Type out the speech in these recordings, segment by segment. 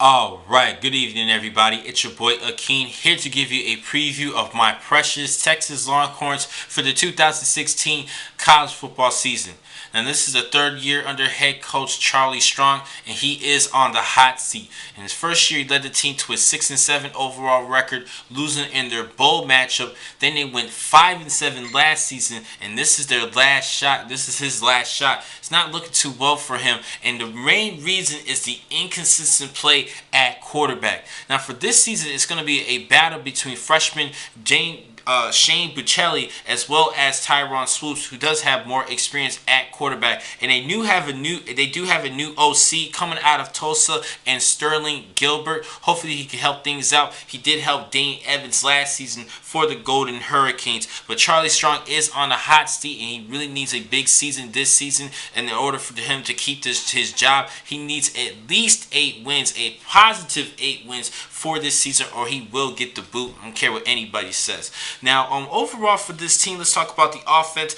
Alright, good evening everybody. It's your boy Akeen here to give you a preview of my precious Texas Longhorns for the 2016 college football season. Now this is the third year under head coach Charlie Strong, and he is on the hot seat. In his first year, he led the team to a 6-7 overall record, losing in their bowl matchup. Then they went 5-7 last season, and this is their last shot. This is his last shot. It's not looking too well for him, and the main reason is the inconsistent play at quarterback. Now for this season, it's going to be a battle between freshman Shane Buccelli as well as Tyron Swoops, who does have more experience at quarterback, and they do have a new OC coming out of Tulsa, and Sterling Gilbert. Hopefully he can help things out. He did help Dane Evans last season for the Golden Hurricanes, but Charlie Strong is on the hot seat, and he really needs a big season this season. And in order for him to keep his job, he needs at least 8 wins, a positive 8 wins for this season, or he will get the boot. I don't care what anybody says. Now, overall for this team, let's talk about the offense.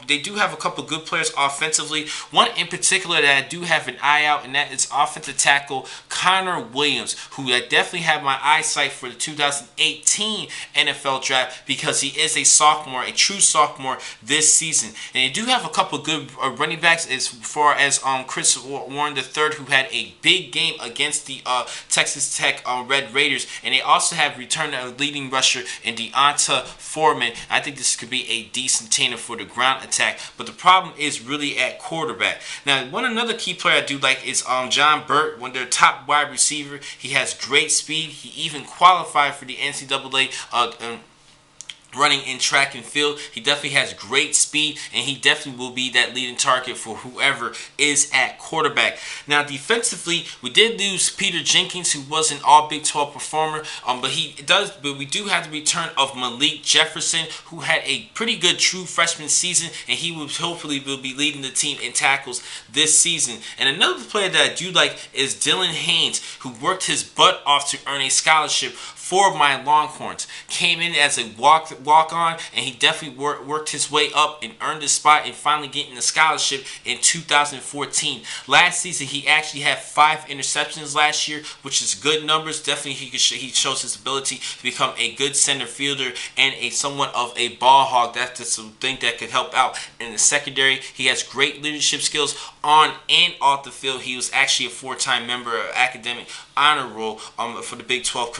They do have a couple good players offensively. One in particular that I do have an eye out, and that is offensive tackle Connor Williams, who I definitely have my eyesight for the 2018 NFL draft, because he is a sophomore, a true sophomore this season. And they do have a couple good running backs, as far as Chris Warren III, who had a big game against the Texas Tech Red Raiders, and they also have returned a leading rusher in Deonta Foreman. I think this could be a decent tandem for the ground attack, but the problem is really at quarterback. Now, another key player I do like is John Burt, one of their top wide receiver. He has great speed. He even qualified for the NCAA running in track and field. He definitely has great speed, and he definitely will be that leading target for whoever is at quarterback. Now defensively, we did lose Peter Jenkins, who was an all Big 12 performer, but we do have the return of Malik Jefferson, who had a pretty good true freshman season, and he will hopefully be leading the team in tackles this season. And another player that I do like is Dylan Haynes, who worked his butt off to earn a scholarship for my Longhorns. Came in as a walk-on, and he definitely worked his way up and earned a spot and finally getting the scholarship in 2014. Last season, he actually had 5 interceptions last year, which is good numbers. Definitely, he shows his ability to become a good center fielder and somewhat of a ball hog. That's something that could help out in the secondary. He has great leadership skills on and off the field. He was actually a 4-time member of academic honor roll for the Big 12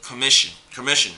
commission.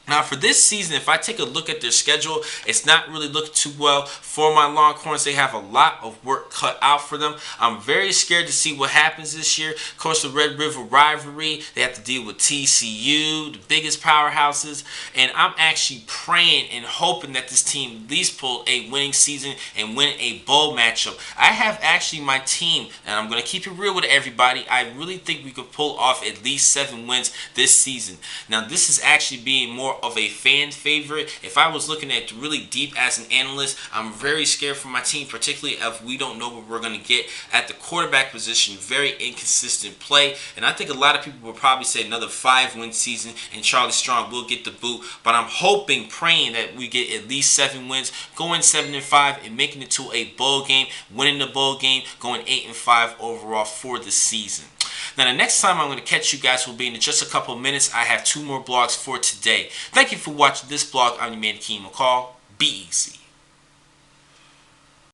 Now for this season, if I take a look at their schedule, it's not really looking too well for my Longhorns. They have a lot of work cut out for them. I'm very scared to see what happens this year. Of course, the Red River rivalry, they have to deal with TCU, the biggest powerhouses, and I'm actually praying and hoping that this team at least pull a winning season and win a bowl matchup. I have actually my team, and I'm going to keep it real with everybody, I really think we could pull off at least 7 wins this season. Now this is actually being more of a fan favorite. If I was looking at really deep as an analyst, I'm very scared for my team, particularly if we don't know what we're going to get at the quarterback position. Very inconsistent play, and I think a lot of people will probably say another 5-win season and Charlie Strong will get the boot, but I'm hoping, praying that we get at least 7 wins, going 7-5 and making it to a bowl game, winning the bowl game, going 8-5 overall for the season. Now, the next time I'm going to catch you guys will be in just a couple of minutes. I have 2 more blogs for today. Thank you for watching this blog. I'm your man, Akeem McCall. Be easy.